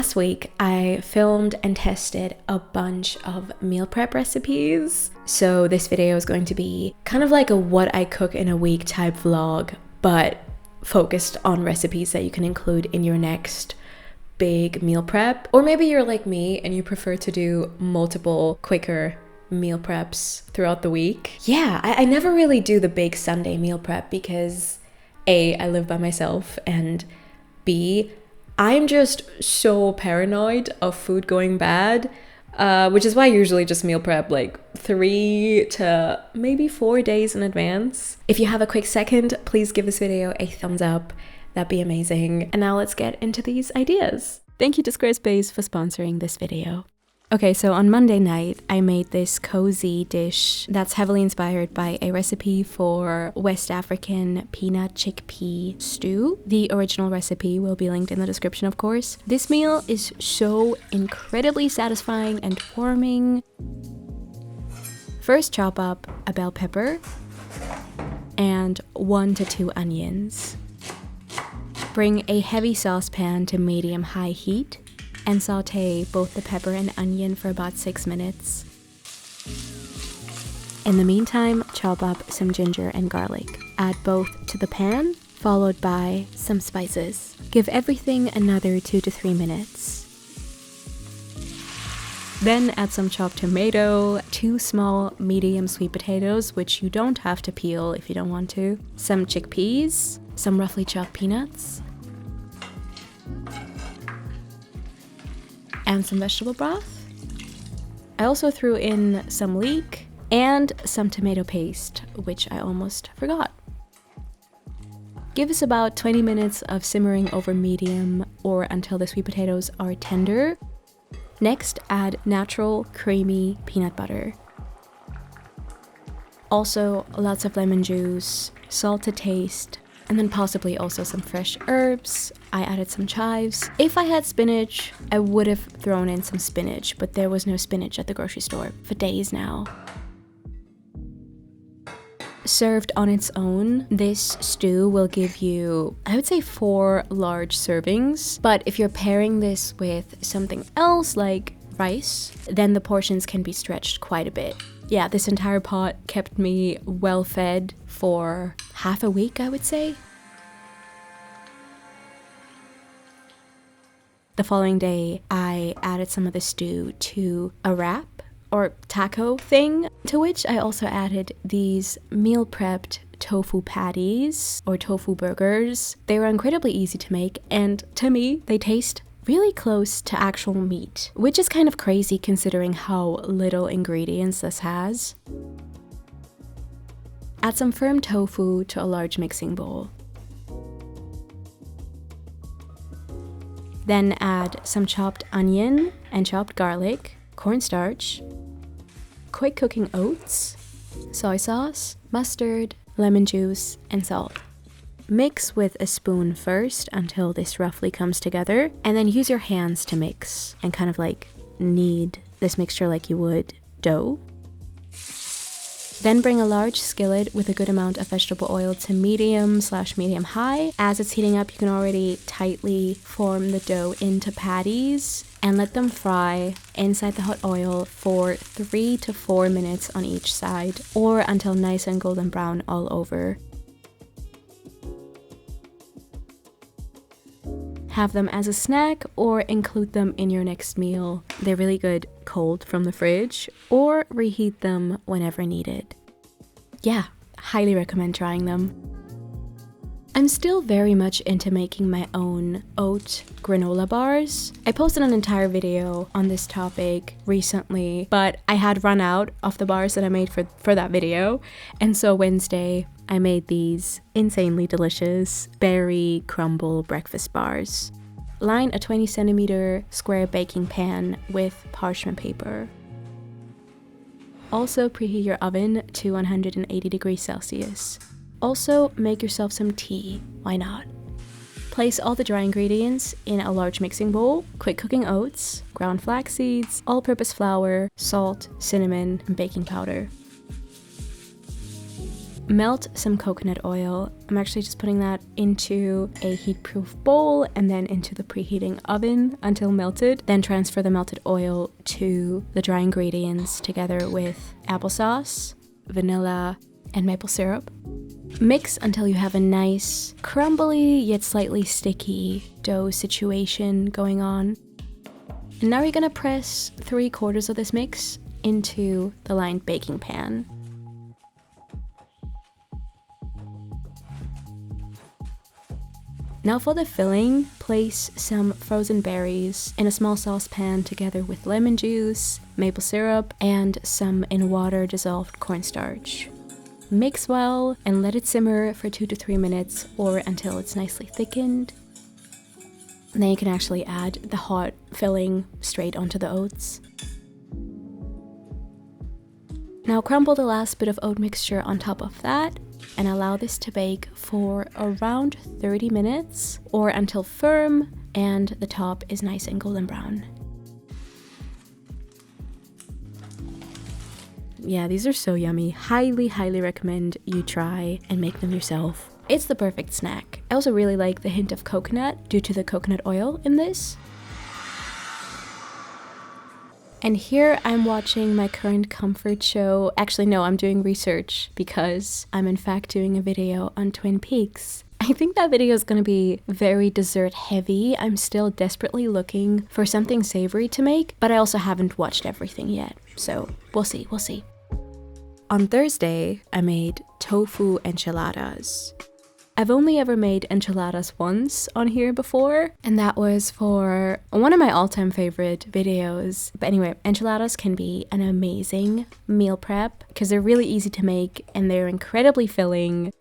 last week I filmed and tested a bunch of meal prep recipes. So this video is going to be kind of like a what I cook in a week type vlog, but focused on recipes that you can include in your next big meal prep. Or maybe you're like me and you prefer to do multiple quicker meal preps throughout the week. Yeah, I never really do the big Sunday meal prep because A, I live by myself, and B, I'm just so paranoid of food going bad, which is why I usually just meal prep like 3 to maybe 4 days in advance. If you have a quick second, please give this video a thumbs up. That'd be amazing. And now let's get into these ideas. Thank you to Squarespace for sponsoring this video. Okay, so on Monday night, I made this cozy dish that's heavily inspired by a recipe for West African peanut chickpea stew. The original recipe will be linked in the description, of course. This meal is so incredibly satisfying and warming. First, chop up a bell pepper and 1 to 2 onions. Bring a heavy saucepan to medium-high heat and saute both the pepper and onion for about 6 minutes. In the meantime, chop up some ginger and garlic. Add both to the pan, followed by some spices. Give everything another 2 to 3 minutes. Then add some chopped tomato, 2 small medium sweet potatoes, which you don't have to peel if you don't want to, some chickpeas, some roughly chopped peanuts, and some vegetable broth. I also threw in some leek and some tomato paste, which I almost forgot. Give us about 20 minutes of simmering over medium or until the sweet potatoes are tender. Next, add natural creamy peanut butter. Also, lots of lemon juice, salt to taste, and then possibly also some fresh herbs. I added some chives. If I had spinach, I would have thrown in some spinach, but there was no spinach at the grocery store for days now. Served on its own, this stew will give you, I would say, 4 large servings. But if you're pairing this with something else like rice, then the portions can be stretched quite a bit. Yeah, this entire pot kept me well fed for half a week, I would say. The following day, I added some of the stew to a wrap or taco thing, to which I also added these meal prepped tofu patties or tofu burgers. They were incredibly easy to make, and to me, they taste really close to actual meat, which is kind of crazy considering how little ingredients this has. Add some firm tofu to a large mixing bowl. Then add some chopped onion and chopped garlic, cornstarch, quick cooking oats, soy sauce, mustard, lemon juice, and salt. Mix with a spoon first until this roughly comes together, and then use your hands to mix and kind of like knead this mixture like you would dough. Then bring a large skillet with a good amount of vegetable oil to medium/medium high. As it's heating up, you can already tightly form the dough into patties and let them fry inside the hot oil for 3 to 4 minutes on each side, or until nice and golden brown all over. Have them as a snack or include them in your next meal. They're really good cold from the fridge, or reheat them whenever needed. Yeah, highly recommend trying them. I'm still very much into making my own oat granola bars. I posted an entire video on this topic recently, but I had run out of the bars that I made for that video, and so Wednesday I made these insanely delicious berry crumble breakfast bars. Line a 20 centimeter square baking pan with parchment paper. Also preheat your oven to 180 degrees Celsius. Also make yourself some tea, why not? Place all the dry ingredients in a large mixing bowl, quick cooking oats, ground flax seeds, all-purpose flour, salt, cinnamon, and baking powder. Melt some coconut oil. I'm actually just putting that into a heat-proof bowl and then into the preheating oven until melted. Then transfer the melted oil to the dry ingredients together with applesauce, vanilla, and maple syrup. Mix until you have a nice, crumbly yet slightly sticky dough situation going on. And now you're gonna press 3/4 of this mix into the lined baking pan. Now for the filling, place some frozen berries in a small saucepan together with lemon juice, maple syrup, and some in water dissolved cornstarch. Mix well and let it simmer for 2 to 3 minutes or until it's nicely thickened. And then you can actually add the hot filling straight onto the oats. Now crumble the last bit of oat mixture on top of that and allow this to bake for around 30 minutes or until firm and the top is nice and golden brown. Yeah, these are so yummy. Highly recommend you try and make them yourself. It's the perfect snack. I also really like the hint of coconut due to the coconut oil in this. And here I'm watching my current comfort show. Actually, no, I'm doing research because I'm in fact doing a video on Twin Peaks. I think that video is going to be very dessert heavy. I'm still desperately looking for something savory to make, but I also haven't watched everything yet. So we'll see. On Thursday, I made tofu enchiladas. I've only ever made enchiladas once on here before, and that was for one of my all-time favorite videos. But anyway, enchiladas can be an amazing meal prep because they're really easy to make and they're incredibly filling.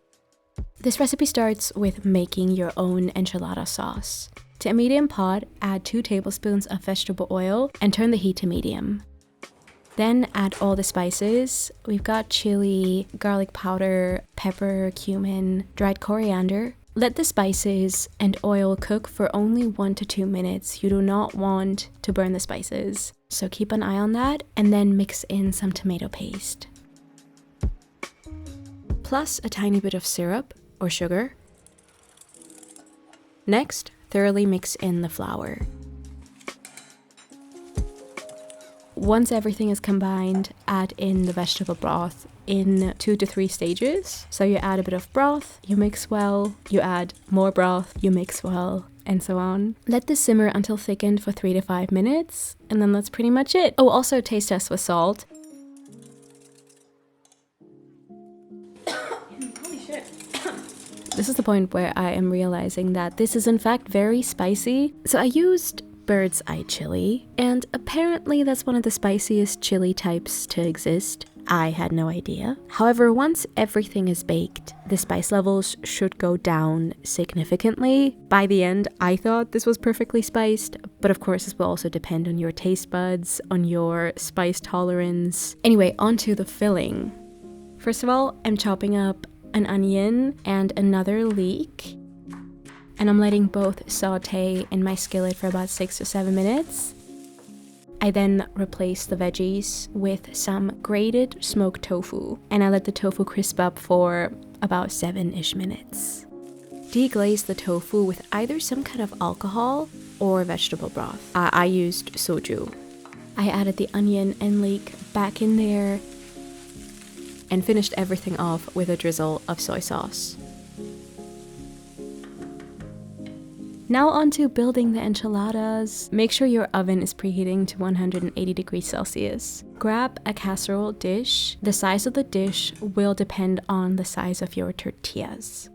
This recipe starts with making your own enchilada sauce. To a medium pot, add 2 tablespoons of vegetable oil and turn the heat to medium. Then add all the spices. We've got chili, garlic powder, pepper, cumin, dried coriander. Let the spices and oil cook for only 1 to 2 minutes. You do not want to burn the spices, so keep an eye on that, and then mix in some tomato paste. Plus a tiny bit of syrup or sugar. Next, thoroughly mix in the flour. Once everything is combined, add in the vegetable broth in 2 to 3 stages. So you add a bit of broth, you mix well, you add more broth, you mix well, and so on. Let this simmer until thickened for 3 to 5 minutes, and then that's pretty much it. Oh, also taste test with salt. Holy shit. This is the point where I am realizing that this is in fact very spicy. So I used bird's eye chili, and apparently that's one of the spiciest chili types to exist. I had no idea. However, once everything is baked, the spice levels should go down significantly. By the end, I thought this was perfectly spiced, but of course this will also depend on your taste buds, on your spice tolerance. Anyway, onto the filling. First of all, I'm chopping up an onion and another leek, and I'm letting both saute in my skillet for about 6 to 7 minutes. I then replace the veggies with some grated smoked tofu, and I let the tofu crisp up for about 7-ish minutes. Deglaze the tofu with either some kind of alcohol or vegetable broth. I used soju. I added the onion and leek back in there and finished everything off with a drizzle of soy sauce. Now on to building the enchiladas. Make sure your oven is preheating to 180 degrees Celsius. Grab a casserole dish. The size of the dish will depend on the size of your tortillas.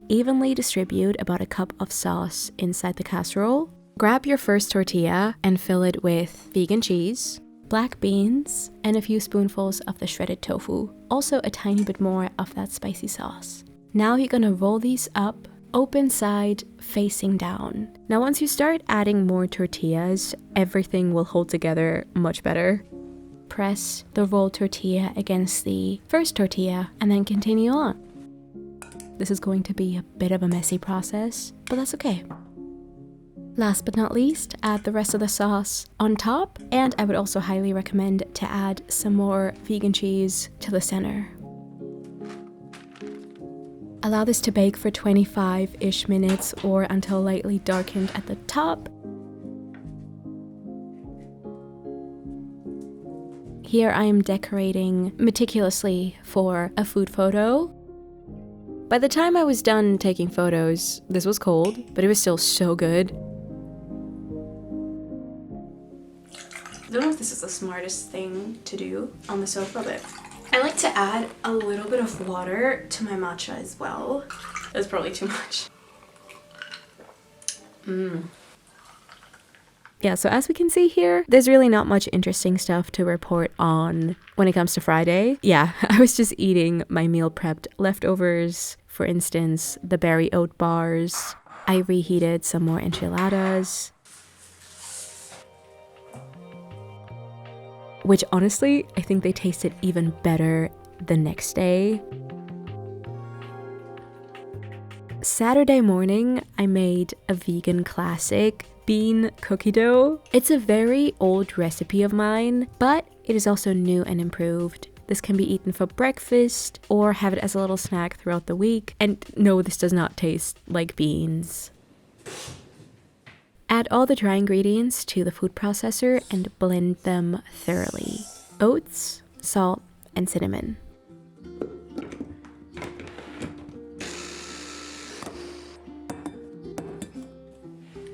Evenly distribute about a cup of sauce inside the casserole. Grab your first tortilla and fill it with vegan cheese, black beans, and a few spoonfuls of the shredded tofu. Also a tiny bit more of that spicy sauce. Now you're gonna roll these up, open side facing down. Now once you start adding more tortillas, everything will hold together much better. Press the rolled tortilla against the first tortilla and then continue on. This is going to be a bit of a messy process, but that's okay. Last but not least, add the rest of the sauce on top, and I would also highly recommend to add some more vegan cheese to the center. Allow this to bake for 25-ish minutes or until lightly darkened at the top. Here I am decorating meticulously for a food photo. By the time I was done taking photos, this was cold, but it was still so good. I don't know if this is the smartest thing to do on the sofa, but I like to add a little bit of water to my matcha as well. That's probably too much. Yeah, so as we can see here, there's really not much interesting stuff to report on when it comes to Friday. Yeah, I was just eating my meal prepped leftovers. For instance, the berry oat bars. I reheated some more enchiladas, which honestly, I think they tasted even better the next day. Saturday morning, I made a vegan classic, bean cookie dough. It's a very old recipe of mine, but it is also new and improved. This can be eaten for breakfast or have it as a little snack throughout the week. And no, this does not taste like beans. Add all the dry ingredients to the food processor and blend them thoroughly. Oats, salt, and cinnamon.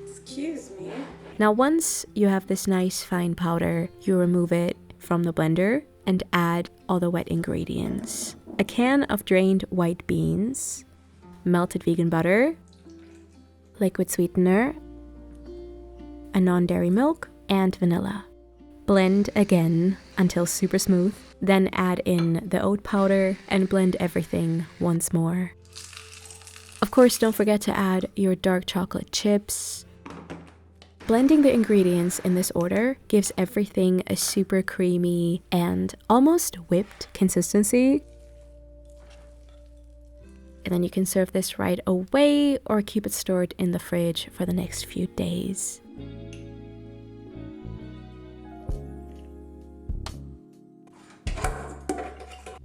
Excuse me. Now once you have this nice fine powder, you remove it from the blender and add all the wet ingredients. A can of drained white beans, melted vegan butter, liquid sweetener, a non-dairy milk, and vanilla. Blend again until super smooth, then add in the oat powder and blend everything once more. Of course, don't forget to add your dark chocolate chips. Blending the ingredients in this order gives everything a super creamy and almost whipped consistency. And then you can serve this right away or keep it stored in the fridge for the next few days.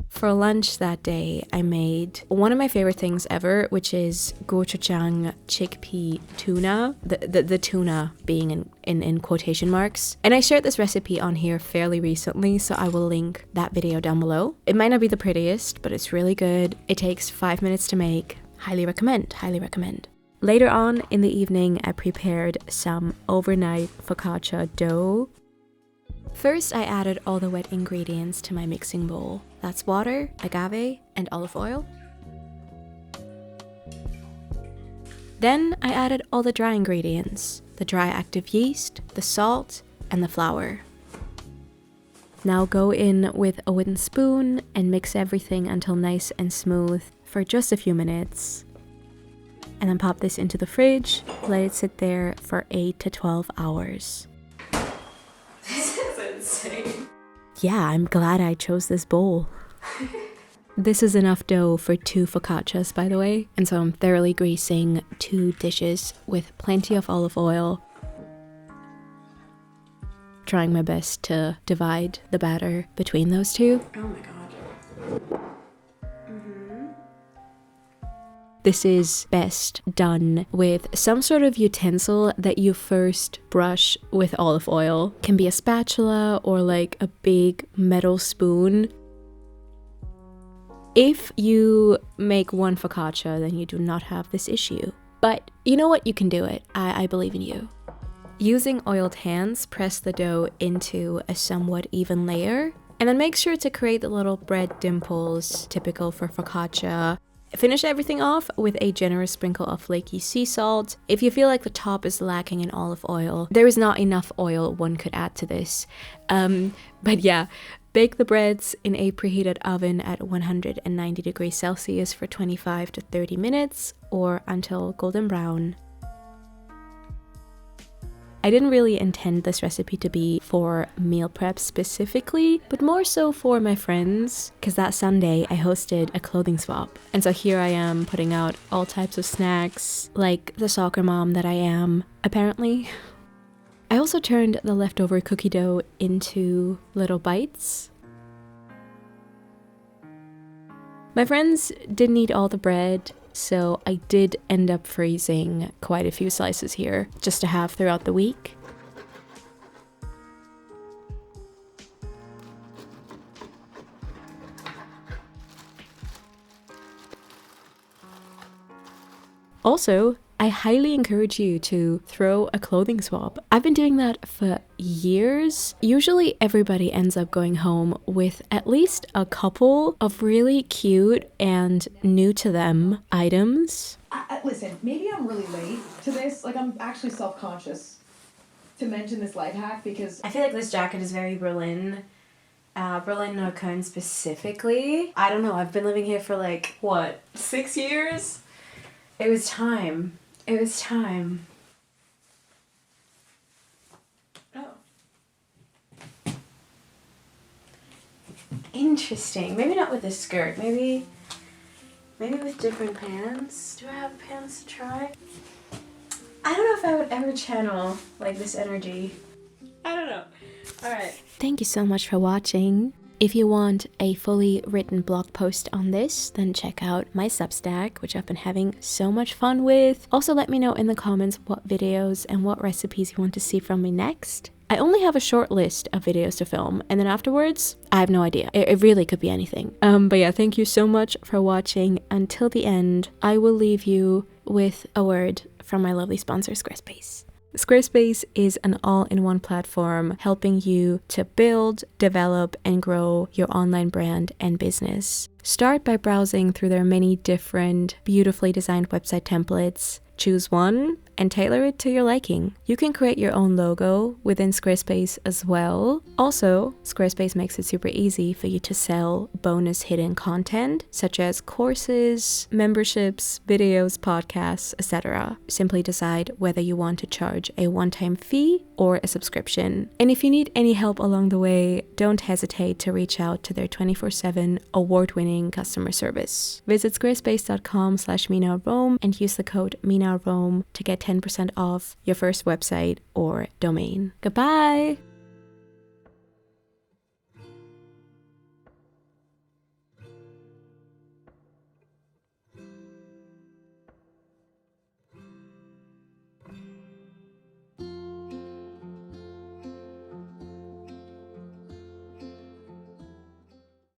For lunch that day, I made one of my favorite things ever, which is gochujang chickpea tuna, the tuna being in quotation marks. And I shared this recipe on here fairly recently, so I will link that video down below. It might not be the prettiest, but it's really good. It takes 5 minutes to make. Highly recommend, highly recommend. Later on in the evening, I prepared some overnight focaccia dough. First, I added all the wet ingredients to my mixing bowl. That's water, agave, and olive oil. Then I added all the dry ingredients, the dry active yeast, the salt, and the flour. Now go in with a wooden spoon and mix everything until nice and smooth for just a few minutes. And then pop this into the fridge, let it sit there for 8 to 12 hours. Yeah, I'm glad I chose this bowl. This is enough dough for 2 focaccias, by the way, and so I'm thoroughly greasing 2 dishes with plenty of olive oil. Trying my best to divide the batter between those two. Oh my god. This is best done with some sort of utensil that you first brush with olive oil. Can be a spatula or like a big metal spoon. If you make one focaccia, then you do not have this issue. But you know what? You can do it. I believe in you. Using oiled hands, press the dough into a somewhat even layer. And then make sure to create the little bread dimples typical for focaccia. Finish everything off with a generous sprinkle of flaky sea salt. If you feel like the top is lacking in olive oil, there is not enough oil one could add to this. But yeah, bake the breads in a preheated oven at 190 degrees Celsius for 25 to 30 minutes or until golden brown. I didn't really intend this recipe to be for meal prep specifically, but more so for my friends, because that Sunday I hosted a clothing swap. And so here I am putting out all types of snacks, like the soccer mom that I am, apparently. I also turned the leftover cookie dough into little bites. My friends didn't eat all the bread, so I did end up freezing quite a few slices here just to have throughout the week. Also, I highly encourage you to throw a clothing swap. I've been doing that for years. Usually everybody ends up going home with at least a couple of really cute and new to them items. Listen, maybe I'm really late to this. Like, I'm actually self-conscious to mention this life hack because I feel like this jacket is very Berlin. Berlin Neukölln specifically. I don't know, I've been living here for like, what, 6 years? It was time. It was time. Oh. Interesting. Maybe not with this skirt. Maybe with different pants. Do I have pants to try? I don't know if I would ever channel like this energy. I don't know. Alright. Thank you so much for watching. If you want a fully written blog post on this, then check out my Substack, which I've been having so much fun with. Also, let me know in the comments what videos and what recipes you want to see from me next. I only have a short list of videos to film, and then afterwards, I have no idea. It really could be anything. But yeah, thank you so much for watching. Until the end, I will leave you with a word from my lovely sponsor, Squarespace. Squarespace is an all-in-one platform helping you to build, develop, and grow your online brand and business. Start by browsing through their many different, beautifully designed website templates. Choose one and tailor it to your liking. You can create your own logo within Squarespace as well. Also, Squarespace makes it super easy for you to sell bonus hidden content such as courses, memberships, videos, podcasts, etc. Simply decide whether you want to charge a one-time fee or a subscription. And if you need any help along the way, don't hesitate to reach out to their 24/7 award-winning customer service. Visit squarespace.com/MinaRome and use the code MinaRome to get 10% off your first website or domain. Goodbye!